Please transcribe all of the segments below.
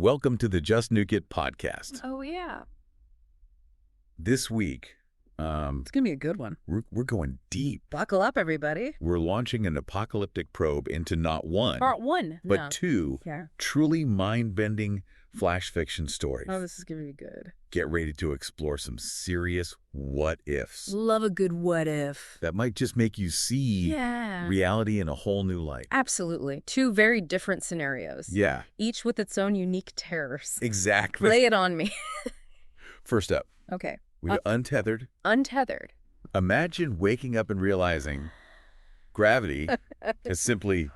Welcome to the Just Nuke It podcast. Oh, yeah. This week, It's going to be a good one. we're going deep. Buckle up, everybody. We're launching an apocalyptic probe into not one, Part one. but No. two Yeah. truly mind-bending flash fiction stories. Oh, this is going to be good. Get ready to explore some serious what-ifs Love a good what if. that might just make you see Yeah. reality in a whole new light. Absolutely. Two very different scenarios. Yeah, Each with its own unique terrors. exactly. Lay it on me. First up, Okay. we've Untethered. Untethered. Imagine waking up and realizing gravity is simply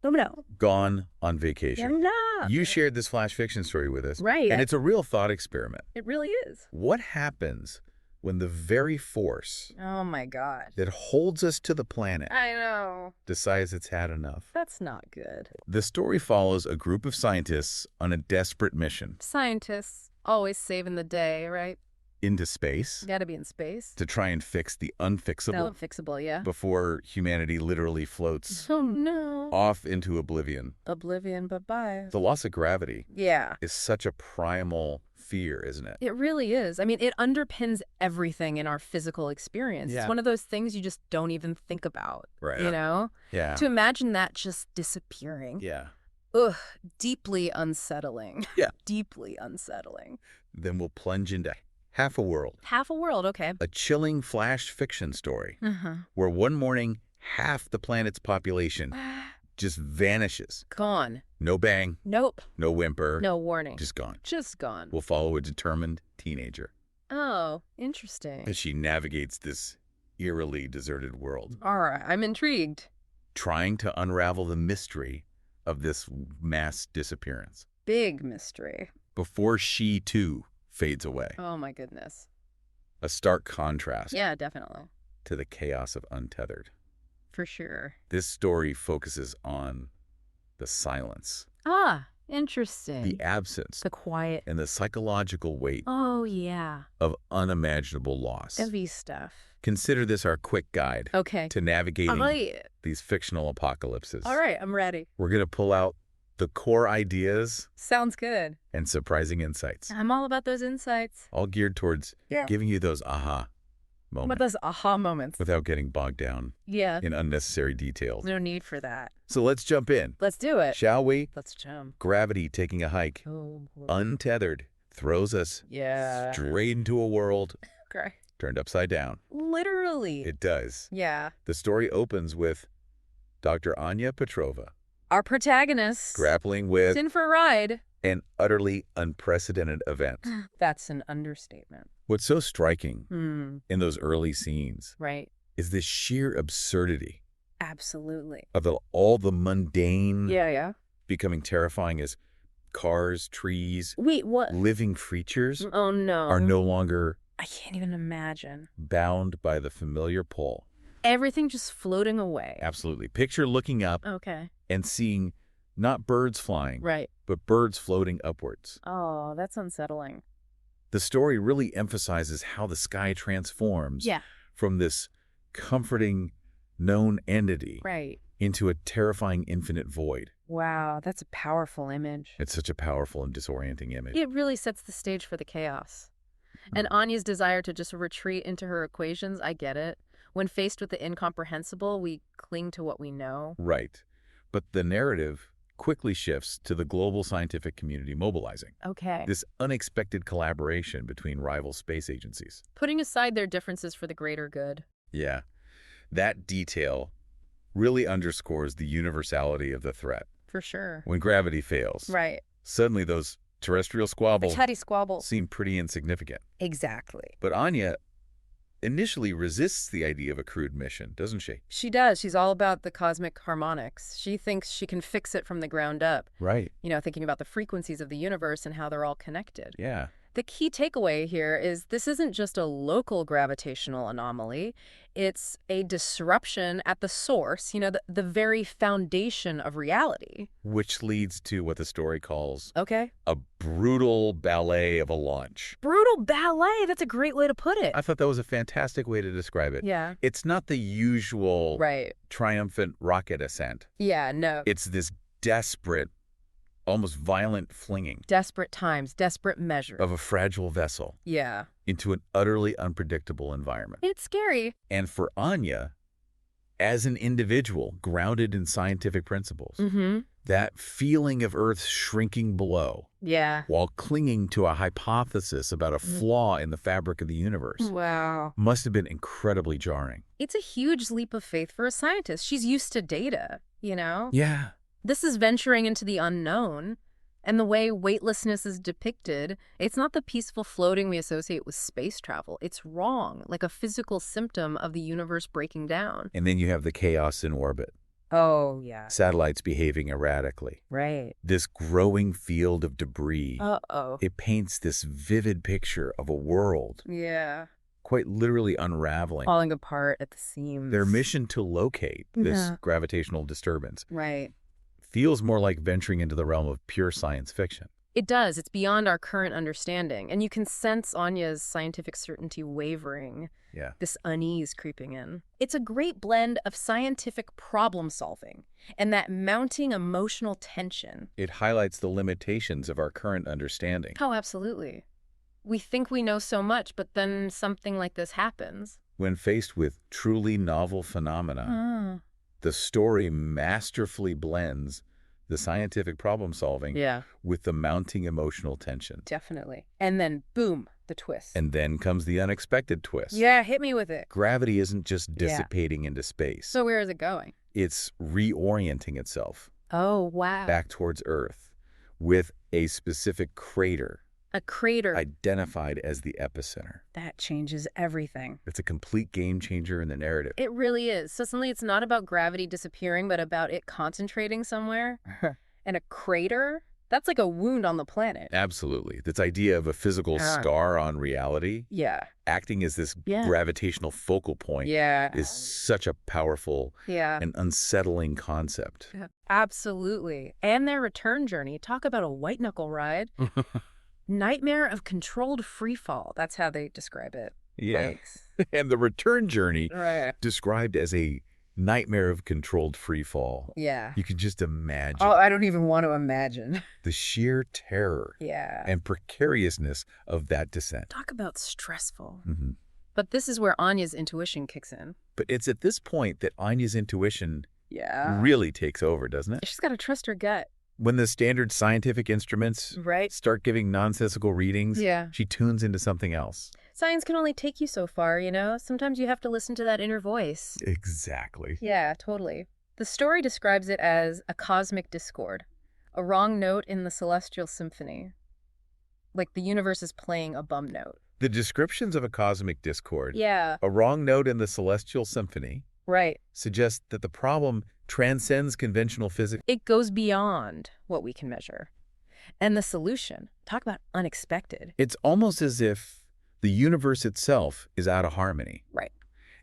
No. gone on vacation. No. You shared this flash fiction story with us. Right. And it's a real thought experiment. It really is. What happens when the very force Oh, my God. that holds us to the planet I know. decides it's had enough? That's not good. The story follows a group of scientists on a desperate mission Scientists always saving the day, right? into space Got to be in space. to try and fix the unfixable No, fixable, yeah. before humanity literally floats Oh, no. off into oblivion. Oblivion, bye-bye. The loss of gravity Yeah. is such a primal fear, isn't it? It really is. I mean, it underpins everything in our physical experience. Yeah. It's one of those things you just don't even think about, Right. you know? Yeah. To imagine that just disappearing. Yeah. Ugh, deeply unsettling. Yeah. Deeply unsettling. Then we'll plunge into half a world. Half a world, okay. A chilling flash fiction story Uh-huh. where one morning half the planet's population just vanishes. Gone. No bang, Nope. no whimper, No warning. just gone. Just gone. We'll follow a determined teenager Oh, interesting. as she navigates this eerily deserted world, All right, I'm intrigued. trying to unravel the mystery of this mass disappearance Big mystery. before she, too, fades away. Oh, my goodness. A stark contrast Yeah, definitely. to the chaos of Untethered. For sure. This story focuses on the silence, Ah, interesting. the absence, The quiet. and the psychological weight Oh, yeah. of unimaginable loss. Heavy stuff. Consider this our quick guide Okay. to navigating Right. these fictional apocalypses. All right, I'm ready. We're going to pull out the core ideas Sounds good. and surprising insights, I'm all about those insights. all geared towards giving you those aha What moments those aha moments? without getting bogged down Yeah. in unnecessary details. No need for that. So let's jump in, Let's do it. shall we? Let's jump. Gravity taking a hike, Oh, boy. Untethered, throws us Yeah. straight into a world Okay. turned upside down. Literally. It does. Yeah. The story opens with Dr. Anya Petrova Our protagonist. grappling is with in for a ride. an utterly unprecedented event. That's an understatement. What's so striking Hmm. in those early scenes Right. is the sheer absurdity Absolutely. of all the mundane Yeah. becoming terrifying as cars, trees, Wait, what? living creatures Oh, no. are no longer I can't even imagine. bound by the familiar pull. Everything just floating away. Absolutely. Picture looking up Okay. and seeing not birds flying, Right. but birds floating upwards. Oh, that's unsettling. The story really emphasizes how the sky transforms Yeah. from this comforting known entity Right. into a terrifying infinite void. Wow, that's a powerful image. It's such a powerful and disorienting image. It really sets the stage for the chaos. And Anya's desire to just retreat into her equations, I get it. When faced with the incomprehensible, we cling to what we know. Right. But the narrative quickly shifts to the global scientific community mobilizing. Okay. This unexpected collaboration between rival space agencies. Putting aside their differences for the greater good. Yeah. That detail really underscores the universality of the threat. For sure. When gravity fails, Right. suddenly those terrestrial squabbles Chatty squabbles. seem pretty insignificant. Exactly. But Anya initially resists the idea of a crewed mission, doesn't she? She does. She's all about the cosmic harmonics. She thinks she can fix it from the ground up. Right. You know, thinking about the frequencies of the universe and how they're all connected. Yeah. The key takeaway here is this isn't just a local gravitational anomaly. It's a disruption at the source, you know, the very foundation of reality. Which leads to what the story calls Okay. a brutal ballet of a launch. Brutal ballet. That's a great way to put it. I thought that was a fantastic way to describe it. Yeah. It's not the usual Right. triumphant rocket ascent. Yeah, no. It's this desperate almost violent flinging Desperate times, desperate measures. of a fragile vessel Yeah. into an utterly unpredictable environment. It's scary. And for Anya, as an individual grounded in scientific principles, that feeling of Earth shrinking below Yeah. while clinging to a hypothesis about a flaw in the fabric of the universe Wow. must have been incredibly jarring. It's a huge leap of faith for a scientist. She's used to data, you know? Yeah. This is venturing into the unknown. And the way weightlessness is depicted, it's not the peaceful floating we associate with space travel. It's wrong, like a physical symptom of the universe breaking down. And then you have the chaos in orbit. Oh, yeah. Satellites behaving erratically. Right. This growing field of debris. Uh-oh. It paints this vivid picture of a world Yeah. quite literally unraveling. Falling apart at the seams. Their mission to locate this Yeah. gravitational disturbance Right. feels more like venturing into the realm of pure science fiction. It does. It's beyond our current understanding. And you can sense Anya's scientific certainty wavering, Yeah. this unease creeping in. It's a great blend of scientific problem solving and that mounting emotional tension. It highlights the limitations of our current understanding. Oh, absolutely. We think we know so much, but then something like this happens. When faced with truly novel phenomena, the story masterfully blends the scientific problem solving Yeah, with the mounting emotional tension. definitely. And then, boom, the twist. And then comes the unexpected twist. Yeah, hit me with it. Gravity isn't just Yeah. dissipating into space. So where is it going? It's reorienting itself Oh, wow. back towards Earth with a specific crater A crater. identified as the epicenter. That changes everything. It's a complete game changer in the narrative. It really is. So suddenly it's not about gravity disappearing, but about it concentrating somewhere. And a crater? That's like a wound on the planet. Absolutely. This idea of a physical scar on reality Yeah. acting as this Yeah. gravitational focal point Yeah. is such a powerful Yeah. and unsettling concept. Absolutely. And their return journey. Talk about a white-knuckle ride. Nightmare of controlled freefall. That's how they describe it. Yeah. Yikes. And the return journey Right. described as a nightmare of controlled free fall. Yeah. You can just imagine Oh, I don't even want to imagine. the sheer terror Yeah. and precariousness of that descent. Talk about stressful. Mhm. But this is where Anya's intuition kicks in. But it's at this point that Anya's intuition Yeah. really takes over, doesn't it? She's got to trust her gut. When the standard scientific instruments Right. start giving nonsensical readings, Yeah. she tunes into something else. Science can only take you so far, you know? Sometimes you have to listen to that inner voice. Exactly. Yeah, totally. The story describes it as a cosmic discord, a wrong note in the celestial symphony. Like the universe is playing a bum note. The descriptions of a cosmic discord, Yeah, a wrong note in the celestial symphony, right. suggest that the problem transcends conventional physics. It goes beyond what we can measure. And the solution, talk about unexpected. It's almost as if the universe itself is out of harmony. Right.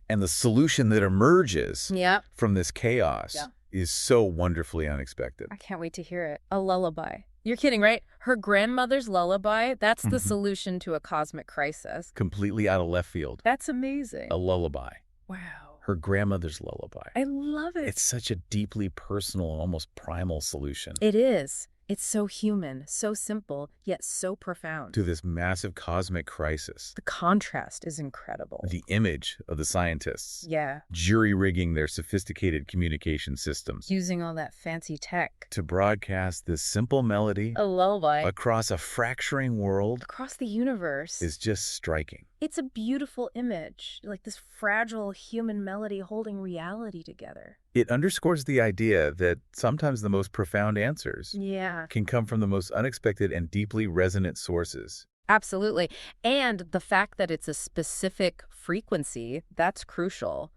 And the solution that emerges Yeah. from this chaos Yeah. is so wonderfully unexpected. I can't wait to hear it. A lullaby. You're kidding, right? Her grandmother's lullaby, that's the solution to a cosmic crisis. Completely out of left field. That's amazing. A lullaby. Wow. Her grandmother's lullaby. I love it. It's such a deeply personal and almost primal solution It is. It's so human, so simple, yet so profound. to this massive cosmic crisis. The contrast is incredible. The image of the scientists Yeah. jury-rigging their sophisticated communication systems Using all that fancy tech. to broadcast this simple melody A lullaby. across a fracturing world Across the universe. is just striking. It's a beautiful image, like this fragile human melody holding reality together. It underscores the idea that sometimes the most profound answers Yeah. can come from the most unexpected and deeply resonant sources. Absolutely. And the fact that it's a specific frequency, that's crucial.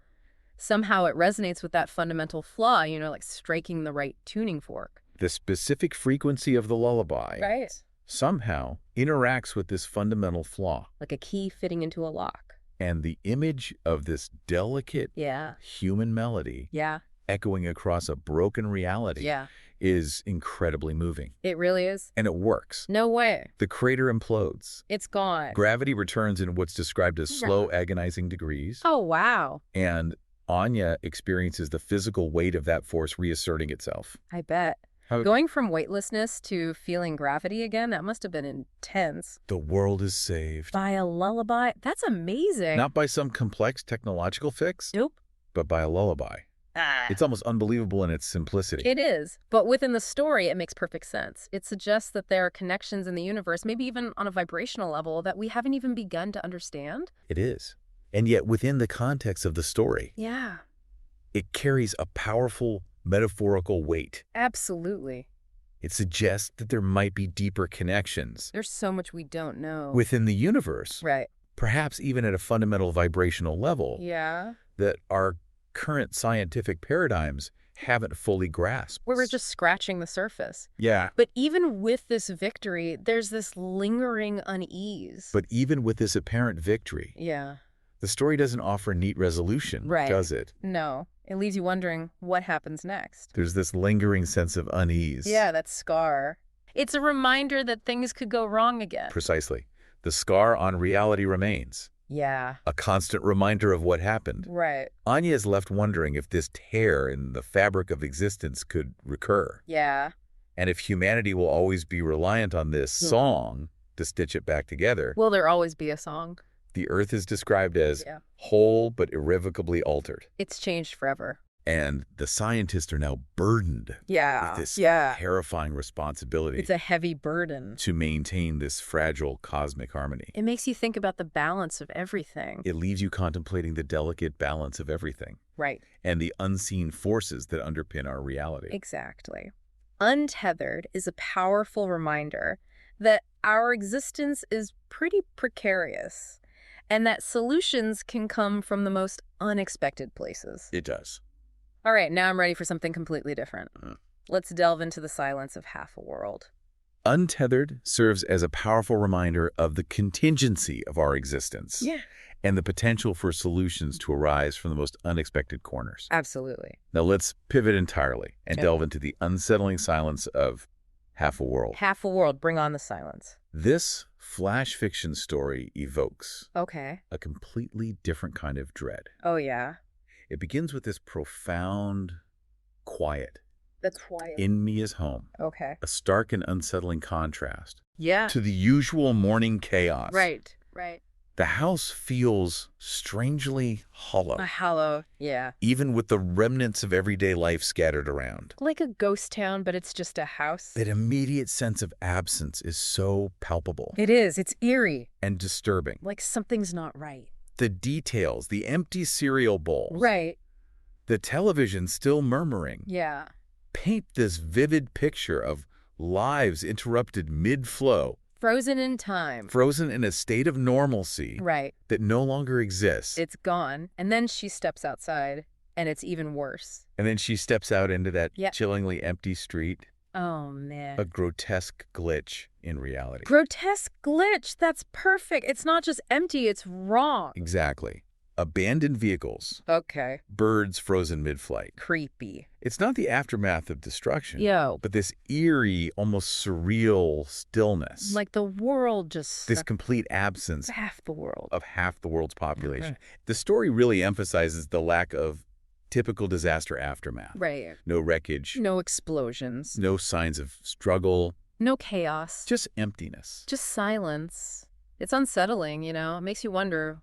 Somehow it resonates with that fundamental flaw, you know, like striking the right tuning fork. The specific frequency of the lullaby Right. somehow interacts with this fundamental flaw. Like a key fitting into a lock. And the image of this delicate Yeah. human melody Yeah. echoing across a broken reality Yeah. is incredibly moving. It really is. And it works. No way. The crater implodes. It's gone. Gravity returns in what's described as slow, agonizing degrees. Oh, wow. And Anya experiences the physical weight of that force reasserting itself. I bet. Going from weightlessness to feeling gravity again, that must have been intense. The world is saved. By a lullaby? That's amazing. Not by some complex technological fix, Nope. but by a lullaby. Ah. It's almost unbelievable in its simplicity. It is. But within the story, it makes perfect sense. It suggests that there are connections in the universe, maybe even on a vibrational level, that we haven't even begun to understand. It is. And yet, within the context of the story, Yeah. it carries a powerful metaphorical weight. Absolutely. It suggests that there might be deeper connections There's so much we don't know. within the universe, Right. perhaps even at a fundamental vibrational level, Yeah. that our current scientific paradigms haven't fully grasped. Where we're just scratching the surface. Yeah. But even with this victory, there's this lingering unease. But even with this apparent victory, Yeah. the story doesn't offer a neat resolution, Right. does it? No. It leaves you wondering what happens next. There's this lingering sense of unease. Yeah, that scar. It's a reminder that things could go wrong again. Precisely. The scar on reality remains. Yeah. A constant reminder of what happened. Right. Anya is left wondering if this tear in the fabric of existence could recur, Yeah. and if humanity will always be reliant on this song to stitch it back together. Will there always be a song? The Earth is described as Yeah. whole but irrevocably altered, It's changed forever. and the scientists are now burdened Yeah. with this Yeah. terrifying responsibility It's a heavy burden. to maintain this fragile cosmic harmony. It makes you think about the balance of everything. It leaves you contemplating the delicate balance of everything Right. and the unseen forces that underpin our reality. Exactly. Untethered is a powerful reminder that our existence is pretty precarious and that solutions can come from the most unexpected places. It does. All right, now I'm ready for something completely different. Let's delve into the silence of half a world. Untethered serves as a powerful reminder of the contingency of our existence and the potential for solutions to arise from the most unexpected corners. Absolutely. Now let's pivot entirely and delve into the unsettling silence of half a world. Half a world, bring on the silence. This flash fiction story evokes Okay. a completely different kind of dread. Oh, yeah. It begins with this profound quiet That's quiet. in Mia's home, Okay. a stark and unsettling contrast Yeah. to the usual morning chaos. Right. The house feels strangely hollow, A hollow. Yeah. even with the remnants of everyday life scattered around. Like a ghost town, but it's just a house. That immediate sense of absence is so palpable It is. It's eerie. and disturbing. Like something's not right. The details, the empty cereal bowls, Right. the television still murmuring, Yeah. paint this vivid picture of lives interrupted mid-flow, Frozen in time. frozen in a state of normalcy Right. that no longer exists. It's gone. And then she steps outside, and it's even worse. And then she steps out into that Yep. chillingly empty street, Oh, man. a grotesque glitch in reality. Grotesque glitch. That's perfect. It's not just empty, it's wrong. Exactly. Abandoned vehicles, Okay. birds frozen mid-flight. Creepy. It's not the aftermath of destruction, Yo. but this eerie, almost surreal stillness. Like the world just This sucked complete absence half the world. of half the world's population. The story really emphasizes the lack of typical disaster aftermath. Right. No wreckage, No explosions. no signs of struggle, No chaos. just emptiness. Just silence. It's unsettling, you know? It makes you wonder,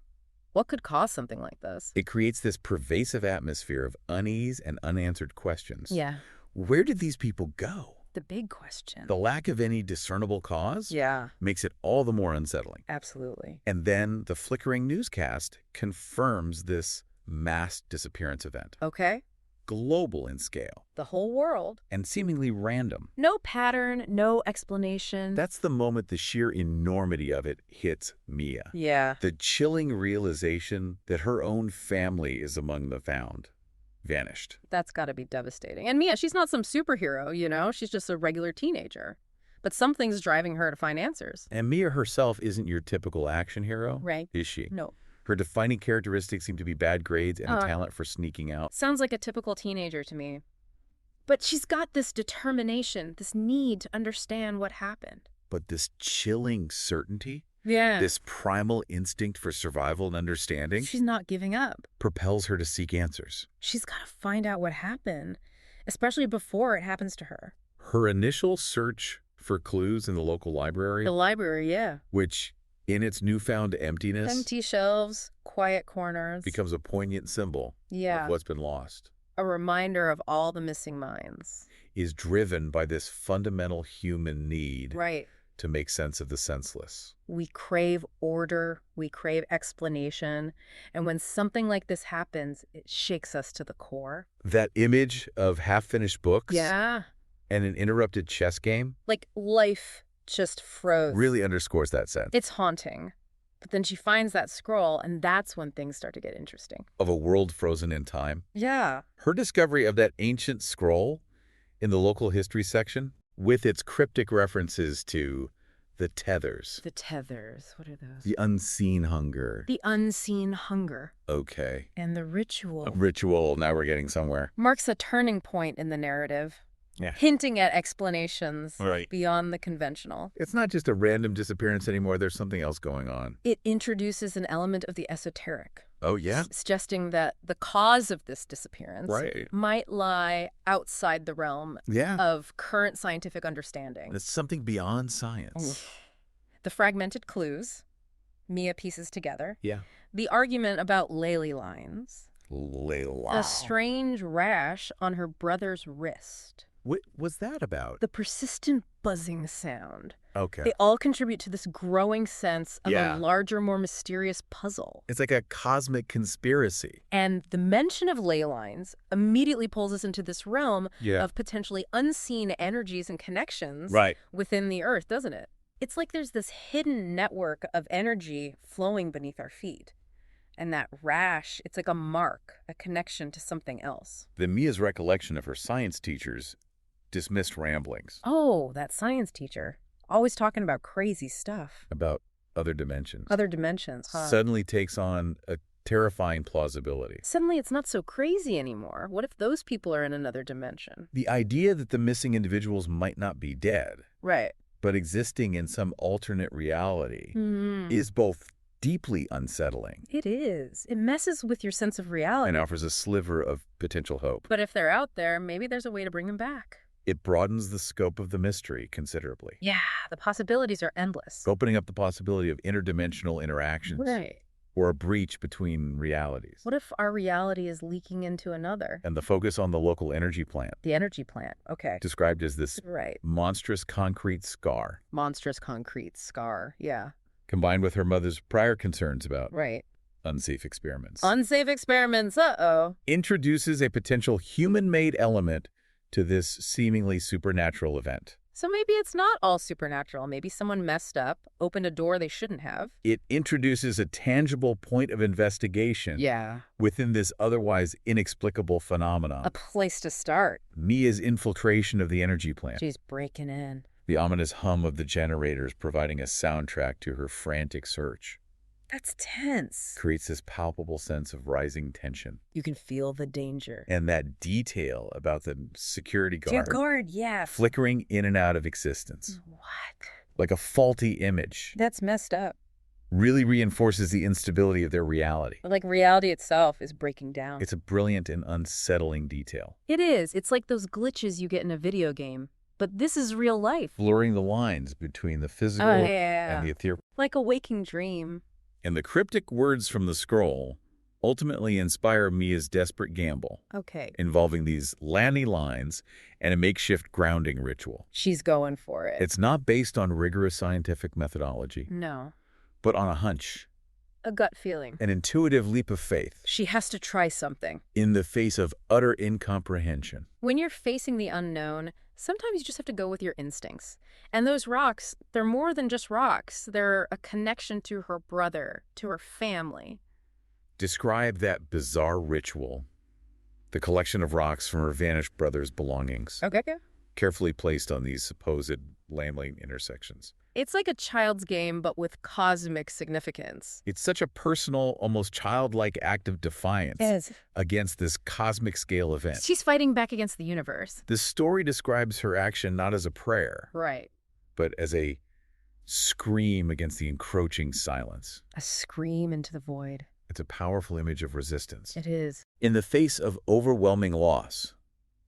what could cause something like this? It creates this pervasive atmosphere of unease and unanswered questions. Yeah. Where did these people go? The big question. The lack of any discernible cause Yeah, makes it all the more unsettling. absolutely. And then the flickering newscast confirms this mass disappearance event. Okay. Global in scale The whole world. and seemingly random. No pattern, no explanation. That's the moment the sheer enormity of it hits Mia. Yeah. The chilling realization that her own family is among the found, vanished. That's got to be devastating. And Mia, she's not some superhero, you know? She's just a regular teenager. But something's driving her to find answers. And Mia herself isn't your typical action hero, Right. is she? No. Her defining characteristics seem to be bad grades and a talent for sneaking out. Sounds like a typical teenager to me. But she's got this determination, this need to understand what happened. But this chilling certainty, Yeah. this primal instinct for survival and understanding, She's not giving up. propels her to seek answers. She's got to find out what happened, especially before it happens to her. Her initial search for clues in the local library, The library, yeah. which, in its newfound emptiness, Empty shelves, quiet corners. becomes a poignant symbol Yeah. of what's been lost, A reminder of all the missing minds. is driven by this fundamental human need Right. to make sense of the senseless. We crave order, we crave explanation, and when something like this happens, it shakes us to the core. That image of half-finished books Yeah. and an interrupted chess game Like life just froze. really underscores that sense It's haunting. But then she finds that scroll, and that's when things start to get interesting. of a world frozen in time. Yeah. Her discovery of that ancient scroll in the local history section, with its cryptic references to the tethers, The tethers. What are those? the unseen hunger. The unseen hunger. Okay. And the ritual. A ritual, now we're getting somewhere. Marks a turning point in the narrative. Yeah. Hinting at explanations Right. beyond the conventional. It's not just a random disappearance anymore, there's something else going on. It introduces an element of the esoteric. Oh, yeah? Suggesting that the cause of this disappearance Right. might lie outside the realm Yeah. of current scientific understanding. It's something beyond science. The fragmented clues, Mia pieces together. Yeah. The argument about ley lines. Layla. A strange rash on her brother's wrist. What was that about? The persistent buzzing sound. Okay. They all contribute to this growing sense of Yeah. a larger, more mysterious puzzle. It's like a cosmic conspiracy. And the mention of ley lines immediately pulls us into this realm Yeah. of potentially unseen energies and connections Right. within the earth, doesn't it? It's like there's this hidden network of energy flowing beneath our feet. And that rash, it's like a mark, a connection to something else. Then Mia's recollection of her science teacher's dismissed ramblings Oh, that science teacher. Always talking about crazy stuff. about other dimensions Other dimensions, huh? suddenly takes on a terrifying plausibility. Suddenly it's not so crazy anymore. What if those people are in another dimension? The idea that the missing individuals might not be dead, Right. but existing in some alternate reality, is both deeply unsettling It is. It messes with your sense of reality. and offers a sliver of potential hope. But if they're out there, maybe there's a way to bring them back. It broadens the scope of the mystery considerably, Yeah, the possibilities are endless. opening up the possibility of interdimensional interactions Right. or a breach between realities. What if our reality is leaking into another? And the focus on the local energy plant, The energy plant. Okay. described as this Right. monstrous concrete scar, Monstrous concrete scar. Yeah. combined with her mother's prior concerns about Right. unsafe experiments, Unsafe experiments. Uh-oh. introduces a potential human-made element to this seemingly supernatural event. So maybe it's not all supernatural. Maybe someone messed up, opened a door they shouldn't have. It introduces a tangible point of investigation Yeah. within this otherwise inexplicable phenomenon. A place to start. Mia's infiltration of the energy plant, She's breaking in. the ominous hum of the generators providing a soundtrack to her frantic search, That's tense. creates this palpable sense of rising tension. You can feel the danger. And that detail about the security Dear guard guard, yes. flickering in and out of existence, What? like a faulty image, That's messed up. really reinforces the instability of their reality. Like reality itself is breaking down. It's a brilliant and unsettling detail, It is. It's like those glitches you get in a video game. But this is real life. blurring the lines between the physical and the ethereal. Like a waking dream. And the cryptic words from the scroll ultimately inspire Mia's desperate gamble, Okay. involving these lanny lines and a makeshift grounding ritual. She's going for it. It's not based on rigorous scientific methodology, No. but on a hunch, A gut feeling. an intuitive leap of faith She has to try something. in the face of utter incomprehension. When you're facing the unknown, sometimes you just have to go with your instincts. And those rocks, they're more than just rocks. They're a connection to her brother, to her family. Describe that bizarre ritual, the collection of rocks from her vanished brother's belongings, Okay. carefully placed on these supposed landing intersections. It's like a child's game, but with cosmic significance. It's such a personal, almost childlike act of defiance against this cosmic scale event. She's fighting back against the universe. The story describes her action not as a prayer, Right. but as a scream against the encroaching silence. A scream into the void. It's a powerful image of resistance. It is. In the face of overwhelming loss,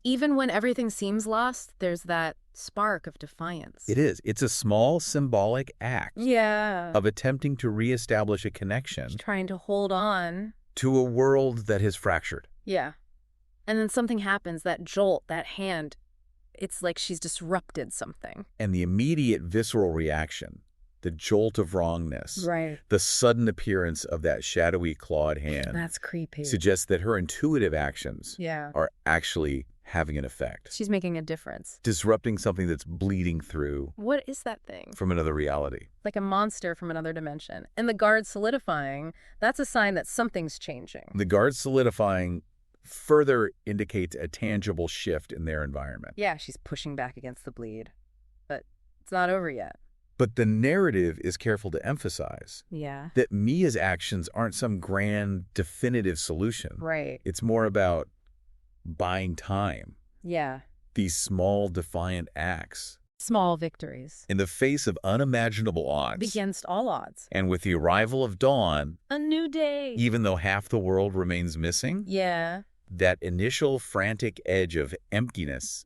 Even when everything seems lost, there's that spark of defiance. It is. It's a small symbolic act of attempting to reestablish a connection. She's trying to hold on to a world that has fractured. Yeah. And then something happens, that jolt, that hand, it's like she's disrupted something. And the immediate visceral reaction, the jolt of wrongness, Right. the sudden appearance of that shadowy clawed hand, That's creepy. suggests that her intuitive actions Yeah. are actually having an effect. She's making a difference. Disrupting something that's bleeding through What is that thing? from another reality. Like a monster from another dimension. And the guard solidifying, that's a sign that something's changing. The guard solidifying further indicates a tangible shift in their environment. Yeah, she's pushing back against the bleed. But it's not over yet. But the narrative is careful to emphasize that Mia's actions aren't some grand, definitive solution. Right. It's more about buying time. Yeah. These small, defiant acts. Small victories. In the face of unimaginable odds. Against all odds. And with the arrival of dawn. A new day. Even though half the world remains missing. Yeah. That initial frantic edge of emptiness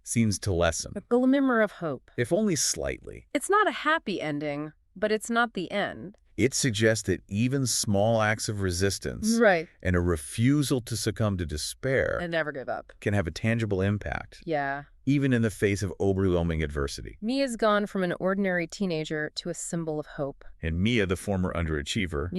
seems to lessen. A glimmer of hope. If only slightly. It's not a happy ending, but it's not the end. It suggests that even small acts of resistance and a refusal to succumb to despair and never give up can have a tangible impact. Yeah. Even in the face of overwhelming adversity. Mia's gone from an ordinary teenager to a symbol of hope. And Mia, the former underachiever,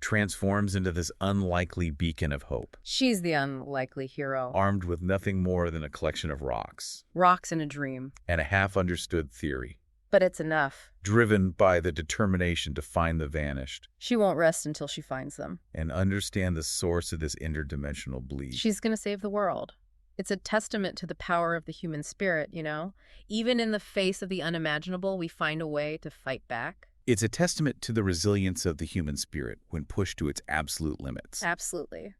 transforms into this unlikely beacon of hope. She's the unlikely hero. Armed with nothing more than a collection of rocks. Rocks in a dream. And a half-understood theory. But it's enough. Driven by the determination to find the vanished. She won't rest until she finds them. And understand the source of this interdimensional bleed. She's going to save the world. It's a testament to the power of the human spirit, you know? Even in the face of the unimaginable, we find a way to fight back. It's a testament to the resilience of the human spirit when pushed to its absolute limits. Absolutely.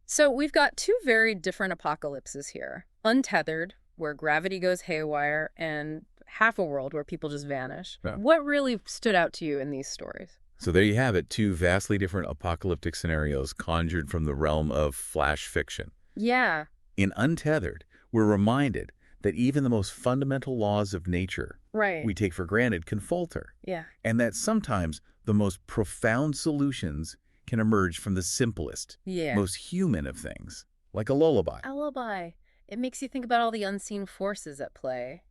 So we've got two very different apocalypses here. Untethered, where gravity goes haywire, and half a world where people just vanish. Yeah. What really stood out to you in these stories? So there you have it, two vastly different apocalyptic scenarios conjured from the realm of flash fiction. Yeah. In Untethered, we're reminded that even the most fundamental laws of nature we take for granted can falter. Yeah. And that sometimes the most profound solutions can emerge from the simplest, most human of things, like a lullaby. A lullaby. It makes you think about all the unseen forces at play.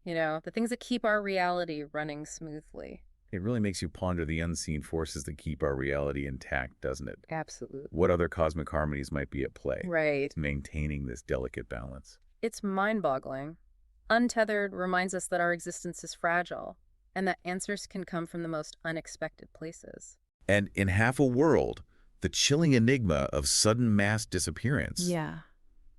You know, the things that keep our reality running smoothly. It really makes you ponder the unseen forces that keep our reality intact, doesn't it? Absolutely. What other cosmic harmonies might be at play? Right. Maintaining this delicate balance. It's mind-boggling. Untethered reminds us that our existence is fragile, and that answers can come from the most unexpected places. And in Half a World, the chilling enigma of sudden mass disappearance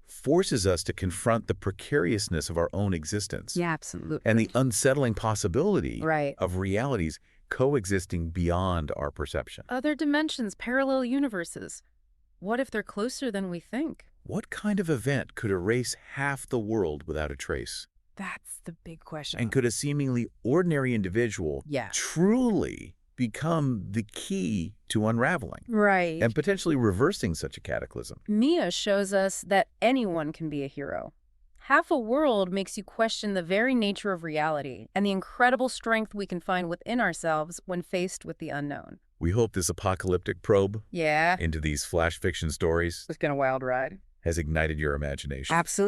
forces us to confront the precariousness of our own existence. Yeah, absolutely. And the unsettling possibility Right. of realities coexisting beyond our perception. Other dimensions, parallel universes. What if they're closer than we think? What kind of event could erase half the world without a trace? That's the big question. And could a seemingly ordinary individual truly become the key to unraveling Right. and potentially reversing such a cataclysm? Mia shows us that anyone can be a hero. Half a World makes you question the very nature of reality and the incredible strength we can find within ourselves when faced with the unknown. We hope this apocalyptic probe Yeah. into these flash fiction stories It's been a wild ride. has ignited your imagination. Absolutely.